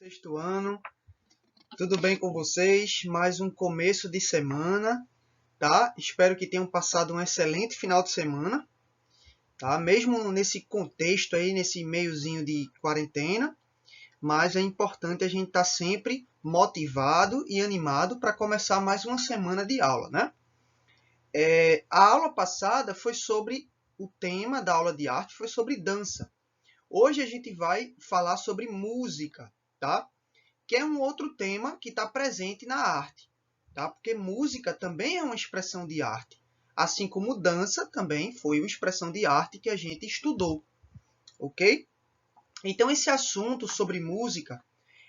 Sexto ano, tudo bem com vocês? Mais um começo de semana, tá? Espero que tenham passado um excelente final de semana, tá? Mesmo nesse contexto aí, nesse meiozinho de quarentena, mas é importante a gente estar sempre motivado e animado para começar mais uma semana de aula, né? A aula passada foi sobre o tema da aula de arte, foi sobre dança. Hoje a gente vai falar sobre música, tá? Que é um outro tema que está presente na arte, tá? Porque música também é uma expressão de arte, assim como dança também foi uma expressão de arte que a gente estudou, ok? Então esse assunto sobre música,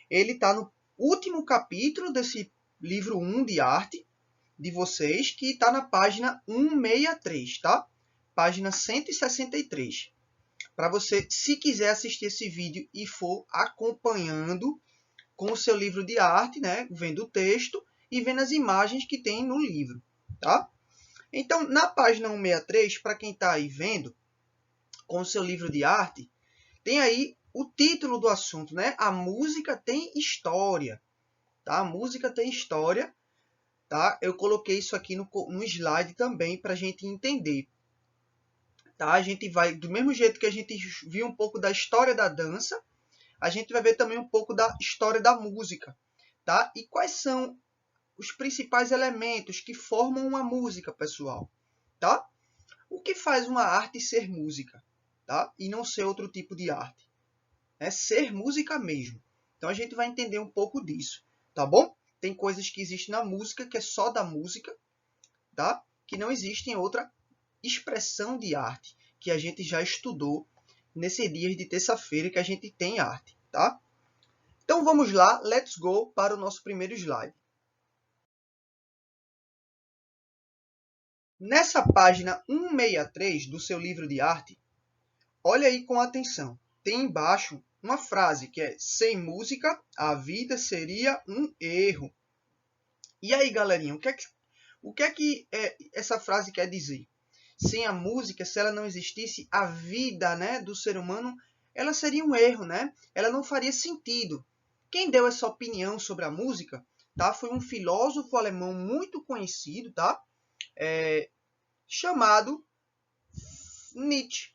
ele está no último capítulo desse livro 1 de arte de vocês, que está na página 163, tá? Página 163. Para você, se quiser assistir esse vídeo e for acompanhando com o seu livro de arte, né? Vendo o texto e vendo as imagens que tem no livro, tá? Então, na página 163, para quem está aí vendo, com o seu livro de arte, tem aí o título do assunto, né? A música tem história, tá? A música tem história, tá? Eu coloquei isso aqui no slide também para a gente entender, tá? A gente vai, do mesmo jeito que a gente viu um pouco da história da dança, a gente vai ver também um pouco da história da música, tá? E quais são os principais elementos que formam uma música, pessoal, tá? O que faz uma arte ser música, tá? E não ser outro tipo de arte? É ser música mesmo. Então a gente vai entender um pouco disso, tá bom? Tem coisas que existem na música que é só da música, tá? Que não existe em outra expressão de arte, que a gente já estudou nesse dia de terça-feira que a gente tem arte, tá? Então vamos lá, let's go para o nosso primeiro slide. Nessa página 163 do seu livro de arte, olha aí com atenção. Tem embaixo uma frase que é: sem música, a vida seria um erro. E aí, galerinha, o que é que essa frase quer dizer? Sem a música, se ela não existisse, a vida, né, do ser humano, ela seria um erro, né? Ela não faria sentido. Quem deu essa opinião sobre a música, tá? Foi um filósofo alemão muito conhecido, tá? Chamado Nietzsche.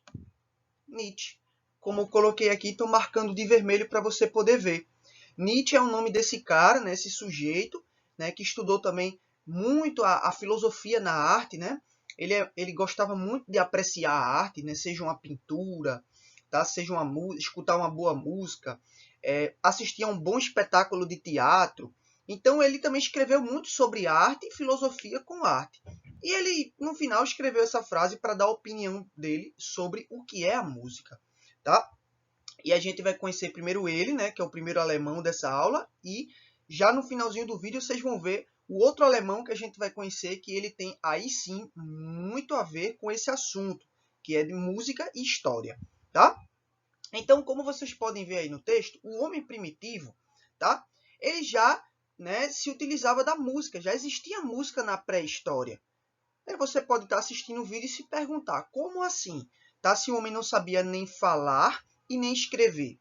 Nietzsche. Como eu coloquei aqui, estou marcando de vermelho para você poder ver. Nietzsche é o nome desse cara, né, esse sujeito, né, que estudou também muito a filosofia na arte, né? Ele gostava muito de apreciar a arte, né, seja uma pintura, tá? Seja escutar uma boa música, assistir a um bom espetáculo de teatro. Então ele também escreveu muito sobre arte e filosofia com arte. E ele, no final, escreveu essa frase para dar a opinião dele sobre o que é a música, tá? E a gente vai conhecer primeiro ele, né, que é o primeiro alemão dessa aula, e já no finalzinho do vídeo vocês vão ver o outro alemão que a gente vai conhecer, que ele tem aí sim muito a ver com esse assunto, que é de música e história, tá? Então, como vocês podem ver aí no texto, o homem primitivo, tá? Ele já, né, se utilizava da música, já existia música na pré-história. Aí você pode estar assistindo o vídeo e se perguntar, como assim? Tá? Se o homem não sabia nem falar e nem escrever,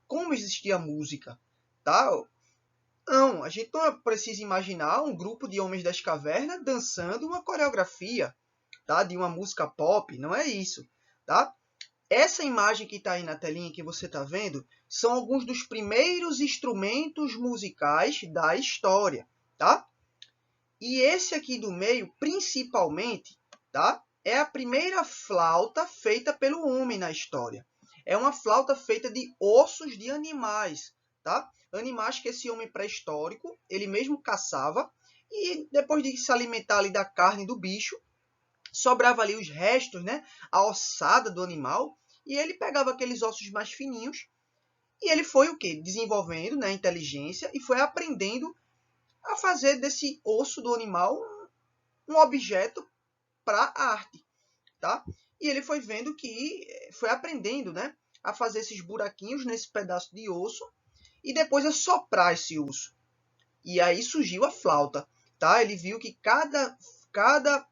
como existia música? Tá? Não, a gente não precisa imaginar um grupo de homens das cavernas dançando uma coreografia, tá? De uma música pop, não é isso, tá? Essa imagem que está aí na telinha que você está vendo são alguns dos primeiros instrumentos musicais da história, tá? E esse aqui do meio, principalmente, tá? É a primeira flauta feita pelo homem na história. É uma flauta feita de ossos de animais, tá? Animais que esse homem pré-histórico, ele mesmo caçava, e depois de se alimentar ali da carne do bicho, sobrava ali os restos, né? A ossada do animal, e ele pegava aqueles ossos mais fininhos, e ele foi o quê? Desenvolvendo, né, inteligência, e foi aprendendo a fazer desse osso do animal um objeto para arte, tá? E ele foi vendo que foi aprendendo, né, a fazer esses buraquinhos nesse pedaço de osso e depois a soprar esse osso. E aí surgiu a flauta, tá? Ele viu que cada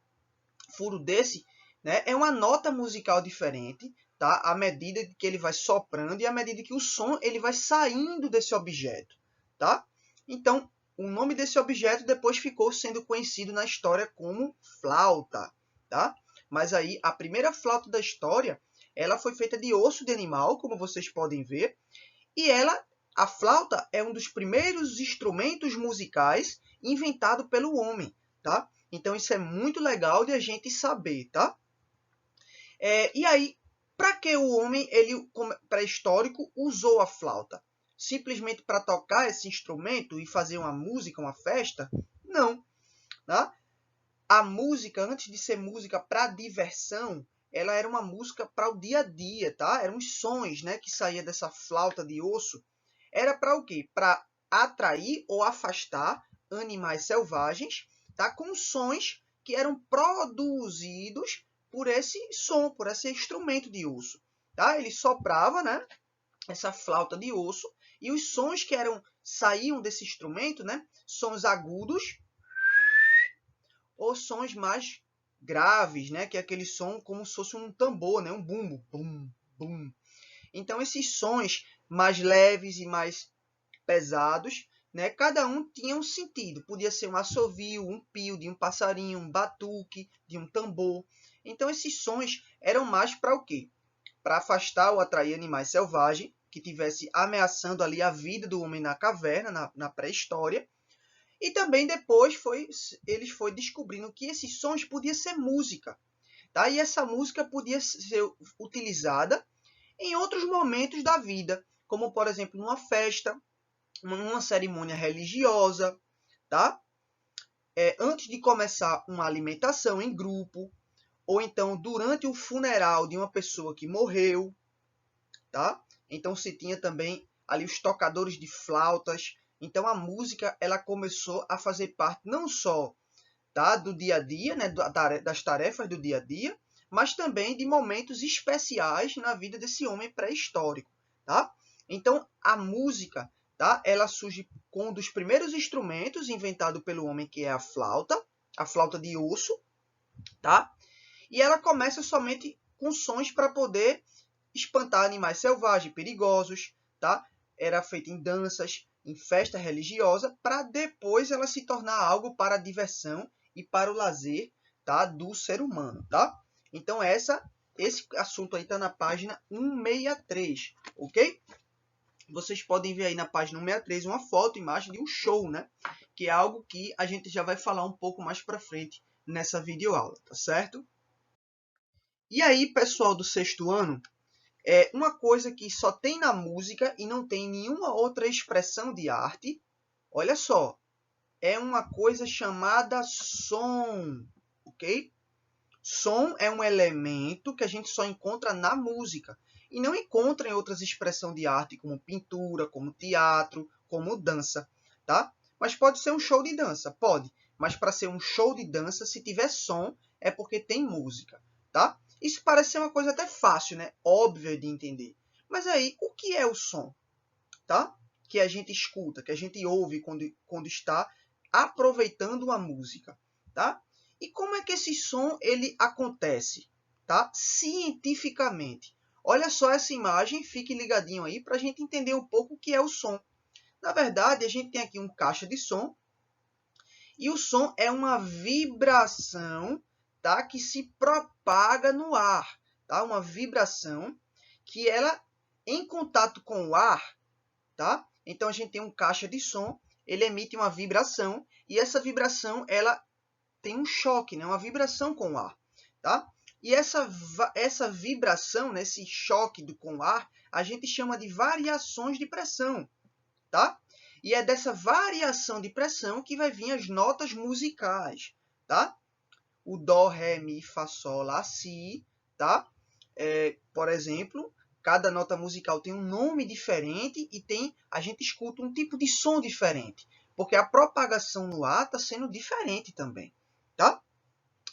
furo desse, né, é uma nota musical diferente, tá? À medida que ele vai soprando e à medida que o som ele vai saindo desse objeto, tá? Então, o nome desse objeto depois ficou sendo conhecido na história como flauta, tá? Mas aí, a primeira flauta da história, ela foi feita de osso de animal, como vocês podem ver, e a flauta é um dos primeiros instrumentos musicais inventado pelo homem, tá? Então, isso é muito legal de a gente saber, tá? E aí, para que o homem, ele pré-histórico, usou a flauta? Simplesmente para tocar esse instrumento e fazer uma música, uma festa? Não. Tá? A música, antes de ser música para diversão, ela era uma música para o dia a dia, tá? Eram os sons, né, que saía dessa flauta de osso. Era para o quê? Para atrair ou afastar animais selvagens, tá? Com sons que eram produzidos por esse som, por esse instrumento de osso, tá? Ele soprava, né, essa flauta de osso e os sons que saíam desse instrumento, né, sons agudos ou sons mais graves, né, que é aquele som como se fosse um tambor, né, um bumbo, bum, bum. Então esses sons mais leves e mais pesados, né, cada um tinha um sentido. Podia ser um assovio, um pio de um passarinho, um batuque de um tambor. Então esses sons eram mais para o quê? Para afastar ou atrair animais selvagens que tivesse ameaçando ali a vida do homem na caverna, na pré-história. E também depois eles foram descobrindo que esses sons podiam ser música. Tá? E essa música podia ser utilizada em outros momentos da vida, como, por exemplo, numa festa, numa cerimônia religiosa, tá? Antes de começar uma alimentação em grupo, ou então durante o funeral de uma pessoa que morreu, tá? Então se tinha também ali os tocadores de flautas. Então a música ela começou a fazer parte não só, tá, do dia a dia, né, das tarefas do dia a dia, mas também de momentos especiais na vida desse homem pré-histórico, tá? Então a música, tá, ela surge com um dos primeiros instrumentos inventado pelo homem, que é a flauta de osso, tá? E ela começa somente com sons para poder espantar animais selvagens, perigosos, tá? Era feita em danças, em festa religiosa, para depois ela se tornar algo para a diversão e para o lazer, tá, do ser humano, tá? Então esse assunto aí está na página 163, ok? Vocês podem ver aí na página 163 uma foto, imagem de um show, né? Que é algo que a gente já vai falar um pouco mais para frente nessa videoaula, tá certo? E aí, pessoal do sexto ano, uma coisa que só tem na música e não tem nenhuma outra expressão de arte, olha só, é uma coisa chamada som, ok? Som é um elemento que a gente só encontra na música e não encontra em outras expressões de arte, como pintura, como teatro, como dança, tá? Mas pode ser um show de dança, pode. Mas para ser um show de dança, se tiver som, é porque tem música, tá? Isso parece ser uma coisa até fácil, né? Óbvia de entender. Mas aí, o que é o som, tá? Que a gente escuta, que a gente ouve quando está aproveitando a música, tá? E como é que esse som ele acontece, tá? Cientificamente. Olha só essa imagem, fique ligadinho aí para a gente entender um pouco o que é o som. Na verdade, a gente tem aqui um caixa de som e o som é uma vibração, tá? Que se propaga no ar, tá? Uma vibração que ela, em contato com o ar, tá? Então a gente tem um caixa de som, ele emite uma vibração e essa vibração ela tem um choque, né? Uma vibração com o ar, tá? E essa vibração, né? Esse choque com o ar, a gente chama de variações de pressão, tá? E é dessa variação de pressão que vai vir as notas musicais, tá? O dó, ré, mi, fá, sol, lá, si, tá? Por exemplo, cada nota musical tem um nome diferente e a gente escuta um tipo de som diferente, porque a propagação no ar está sendo diferente também, tá?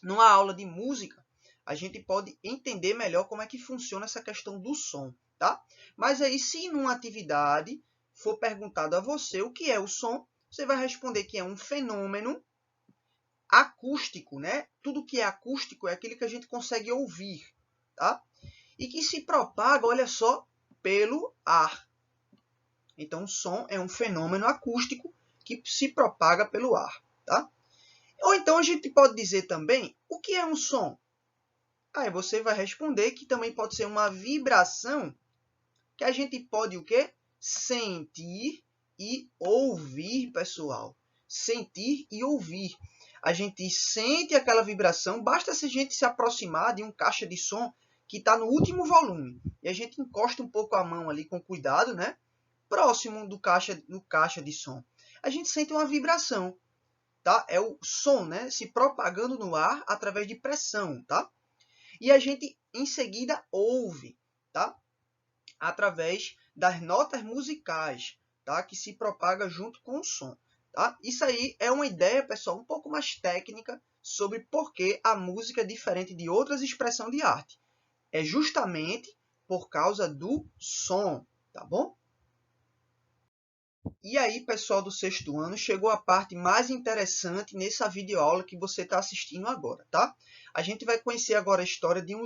Numa aula de música, a gente pode entender melhor como é que funciona essa questão do som, tá? Mas aí, se numa atividade for perguntado a você o que é o som, você vai responder que é um fenômeno acústico, né? Tudo que é acústico é aquilo que a gente consegue ouvir, tá? e que se propaga, olha só, pelo ar. Então, o som é um fenômeno acústico que se propaga pelo ar, tá? Ou então a gente pode dizer também, o que é um som? Aí você vai responder que também pode ser uma vibração que a gente pode o quê? Sentir e ouvir, pessoal. Sentir e ouvir. A gente sente aquela vibração, basta se a gente se aproximar de um caixa de som que está no último volume. E a gente encosta um pouco a mão ali com cuidado, né? Próximo do caixa de som. A gente sente uma vibração, tá? É o som, né? Se propagando no ar através de pressão, tá? E a gente em seguida ouve, tá? Através das notas musicais, tá? Que se propaga junto com o som, tá? Isso aí é uma ideia, pessoal, um pouco mais técnica sobre por que a música é diferente de outras expressões de arte. É justamente por causa do som, tá bom? E aí, pessoal do sexto ano, chegou a parte mais interessante nessa videoaula que você está assistindo agora, tá? A gente vai conhecer agora a história de um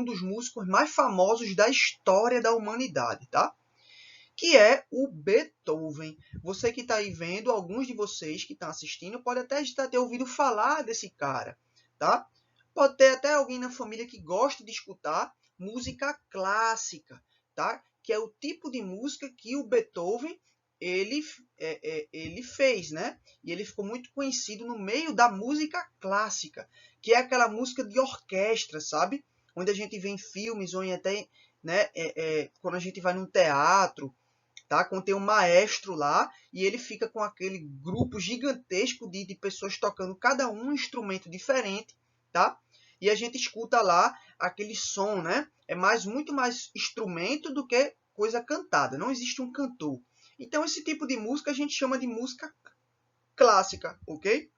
dos músicos mais famosos da história da humanidade, tá? Que é o Beethoven. Você que está aí vendo, alguns de vocês que estão assistindo, pode até já ter ouvido falar desse cara, tá? Pode ter até alguém na família que gosta de escutar música clássica, tá? Que é o tipo de música que o Beethoven ele fez, né? E ele ficou muito conhecido no meio da música clássica, que é aquela música de orquestra, sabe? Onde a gente vê em filmes, ou até, né, quando a gente vai num teatro, tá? Quando tem um maestro lá e ele fica com aquele grupo gigantesco de pessoas tocando cada um instrumento diferente, tá? E a gente escuta lá aquele som, né? É muito mais instrumento do que coisa cantada. Não existe um cantor. Então esse tipo de música a gente chama de música clássica, ok?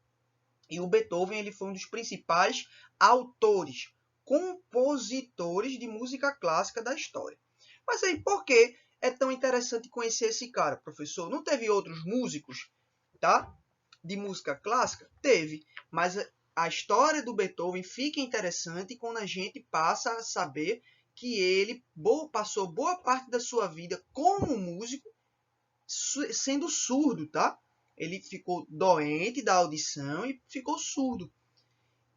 E o Beethoven ele foi um dos principais autores, compositores de música clássica da história. Mas aí, por que é tão interessante conhecer esse cara, professor? Não teve outros músicos, tá? De música clássica? Teve, mas a história do Beethoven fica interessante quando a gente passa a saber que ele passou boa parte da sua vida como músico sendo surdo, tá? Ele ficou doente da audição e ficou surdo.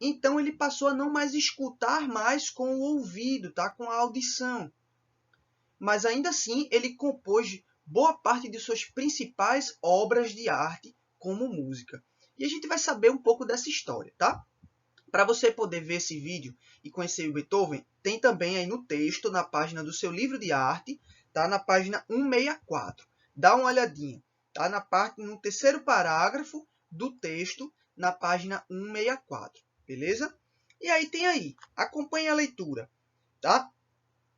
Então ele passou a não mais escutar mais com o ouvido, tá? Com a audição. Mas ainda assim ele compôs boa parte de suas principais obras de arte como música. E a gente vai saber um pouco dessa história, tá? Para você poder ver esse vídeo e conhecer o Beethoven, tem também aí no texto, na página do seu livro de arte, tá? Na página 164. Dá uma olhadinha, tá? No terceiro parágrafo do texto, na página 164, beleza? E aí tem aí, acompanhe a leitura, tá?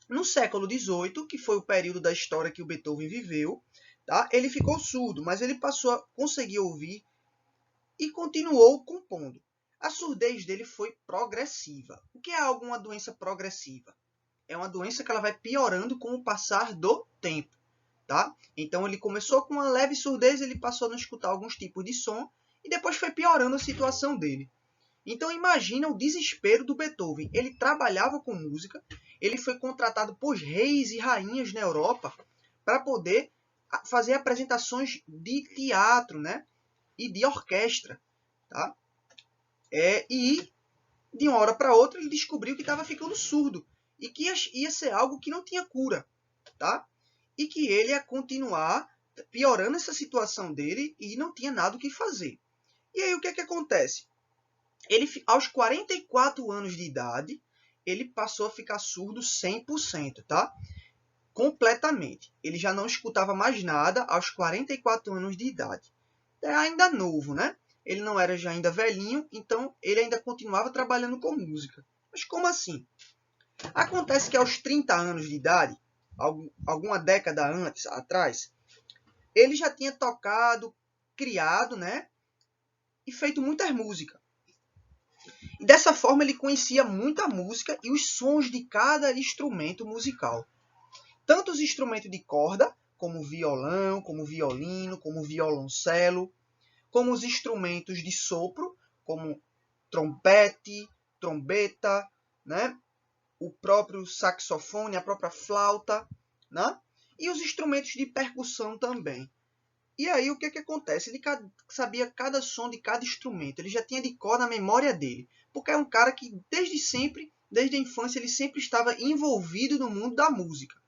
No século XVIII, que foi o período da história que o Beethoven viveu, tá? Ele ficou surdo, mas ele passou a conseguir ouvir e continuou compondo. A surdez dele foi progressiva. O que é alguma doença progressiva? É uma doença que ela vai piorando com o passar do tempo, tá? Então ele começou com uma leve surdez, ele passou a não escutar alguns tipos de som e depois foi piorando a situação dele. Então imagina o desespero do Beethoven. Ele trabalhava com música, ele foi contratado por reis e rainhas na Europa para poder fazer apresentações de teatro, né? E de orquestra, tá? E de uma hora para outra ele descobriu que estava ficando surdo e que ia ser algo que não tinha cura, tá? E que ele ia continuar piorando essa situação dele e não tinha nada o que fazer. E aí o que é que acontece? Ele, aos 44 anos de idade, ele passou a ficar surdo 100%, tá? Completamente. Ele já não escutava mais nada aos 44 anos de idade. É ainda novo, né? Ele não era já ainda velhinho, então ele ainda continuava trabalhando com música. Mas como assim? Acontece que aos 30 anos de idade, alguma década atrás, ele já tinha tocado, criado, né? E feito muitas músicas. E dessa forma ele conhecia muita música e os sons de cada instrumento musical. Tanto os instrumentos de corda, como violão, como violino, como violoncelo, como os instrumentos de sopro, como trompete, trombeta, né? o próprio saxofone, a própria flauta, né? E os instrumentos de percussão também. E aí o que acontece? Ele sabia cada som de cada instrumento, ele já tinha de cor na memória dele, porque é um cara que desde sempre, desde a infância, ele sempre estava envolvido no mundo da música.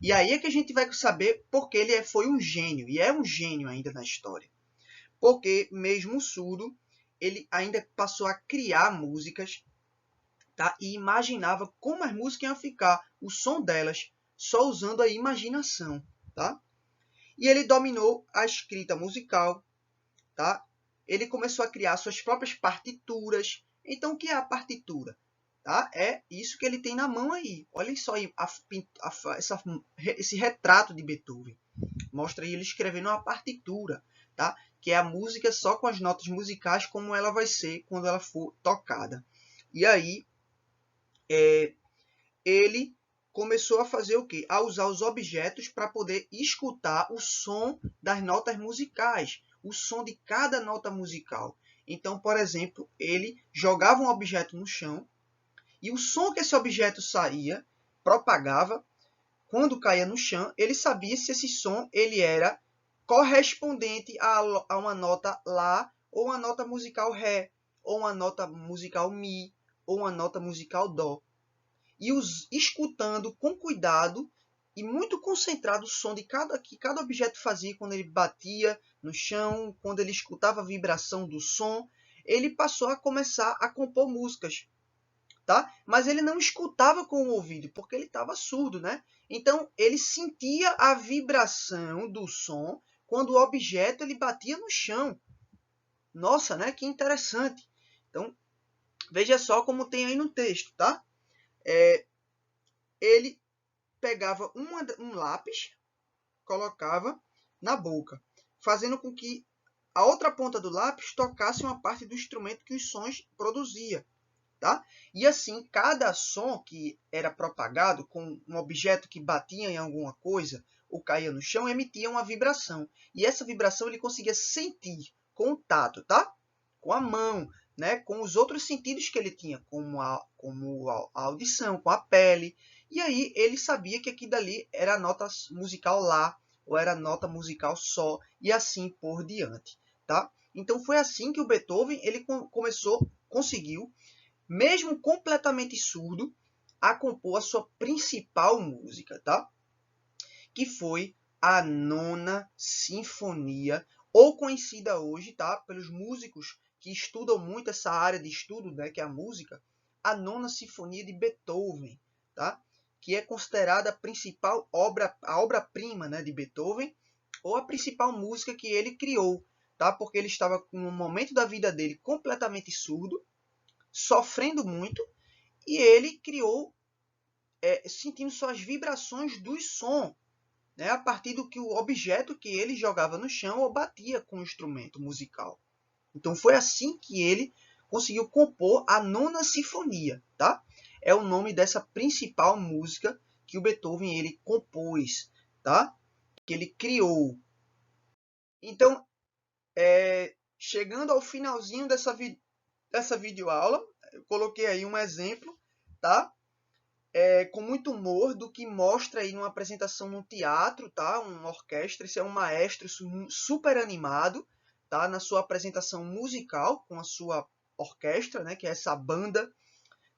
E aí é que a gente vai saber porque ele foi um gênio, e é um gênio ainda na história. Porque mesmo surdo, ele ainda passou a criar músicas, tá? E imaginava como as músicas iam ficar, o som delas, só usando a imaginação, tá? E ele dominou a escrita musical, tá? Ele começou a criar suas próprias partituras. Então, o que é a partitura? Tá? É isso que ele tem na mão aí. Olhem só esse retrato de Beethoven. Mostra ele escrevendo uma partitura, tá? Que é a música só com as notas musicais como ela vai ser quando ela for tocada. E aí, ele começou a fazer o quê? A usar os objetos para poder escutar o som das notas musicais, o som de cada nota musical. Então, por exemplo, ele jogava um objeto no chão e o som que esse objeto saía propagava. Quando caía no chão, ele sabia se esse som ele era correspondente a uma nota Lá, ou uma nota musical Ré, ou uma nota musical Mi, ou uma nota musical Dó. E escutando com cuidado e muito concentrado o som que cada objeto fazia quando ele batia no chão, quando ele escutava a vibração do som, ele passou a começar a compor músicas, tá? Mas ele não escutava com o ouvido, porque ele estava surdo, né? Então ele sentia a vibração do som quando o objeto ele batia no chão. Nossa, né? Que interessante. Então veja só como tem aí no texto, tá? Ele pegava um lápis, colocava na boca, fazendo com que a outra ponta do lápis tocasse uma parte do instrumento que os sons produzia, tá? E assim, cada som que era propagado com um objeto que batia em alguma coisa ou caía no chão emitia uma vibração. E essa vibração ele conseguia sentir com o tato, tá? Com a mão, né? Com os outros sentidos que ele tinha, como a audição, com a pele. E aí ele sabia que aquilo dali era a nota musical Lá, ou era a nota musical Sol, e assim por diante, tá? Então foi assim que o Beethoven ele conseguiu, mesmo completamente surdo, a compor a sua principal música, tá? Que foi a Nona Sinfonia, ou conhecida hoje, tá? Pelos músicos que estudam muito essa área de estudo, né? Que é a música, a Nona Sinfonia de Beethoven, tá? Que é considerada a principal a obra-prima, né, de Beethoven, ou a principal música que ele criou, tá? Porque ele estava com um momento da vida dele completamente surdo, sofrendo muito, e ele criou sentindo suas vibrações do som, né, a partir do que o objeto que ele jogava no chão ou batia com o instrumento musical. Então foi assim que ele conseguiu compor a Nona Sinfonia, tá? É o nome dessa principal música que o Beethoven ele compôs, tá? Que ele criou. Então, chegando ao finalzinho dessa videoaula, eu coloquei aí um exemplo, tá? Com muito humor do que mostra aí numa apresentação no teatro, tá? Uma orquestra, esse é um maestro super animado, tá? Na sua apresentação musical com a sua orquestra, né? Que é essa banda,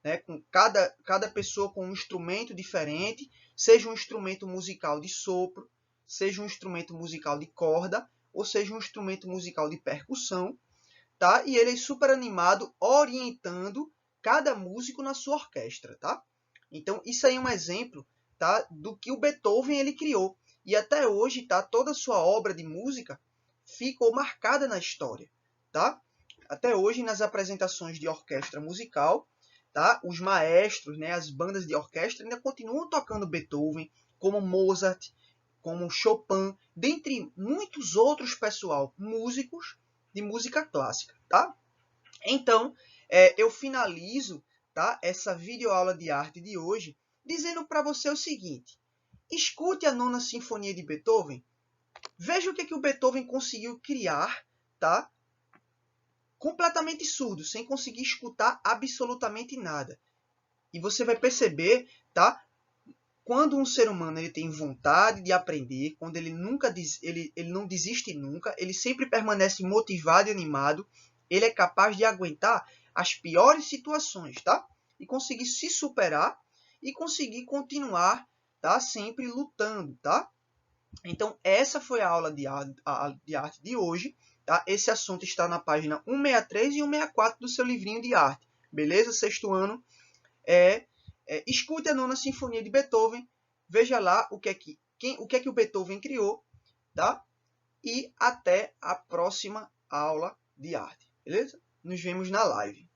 né? Com cada pessoa com um instrumento diferente, seja um instrumento musical de sopro, seja um instrumento musical de corda, ou seja um instrumento musical de percussão, tá? E ele é super animado, orientando cada músico na sua orquestra, tá? Então, isso aí é um exemplo, tá, do que o Beethoven ele criou. E até hoje, tá, toda a sua obra de música ficou marcada na história, tá? Até hoje, nas apresentações de orquestra musical, tá, os maestros, né, as bandas de orquestra ainda continuam tocando Beethoven, como Mozart, como Chopin, dentre muitos outros músicos de música clássica, tá? Então, eu finalizo, tá, essa videoaula de arte de hoje dizendo para você o seguinte: escute a Nona Sinfonia de Beethoven, veja o que o Beethoven conseguiu criar, tá, completamente surdo, sem conseguir escutar absolutamente nada. E você vai perceber, tá? Quando um ser humano ele tem vontade de aprender, quando ele não desiste nunca, ele sempre permanece motivado e animado, ele é capaz de aguentar as piores situações, tá? E conseguir se superar e conseguir continuar, tá? Sempre lutando, tá? Então, essa foi a aula de arte de hoje, tá? Esse assunto está na página 163 e 164 do seu livrinho de arte, beleza? Sexto ano. Escute a Nona Sinfonia de Beethoven, veja lá o que é que o Beethoven criou, tá? E até a próxima aula de arte, beleza? Nos vemos na live.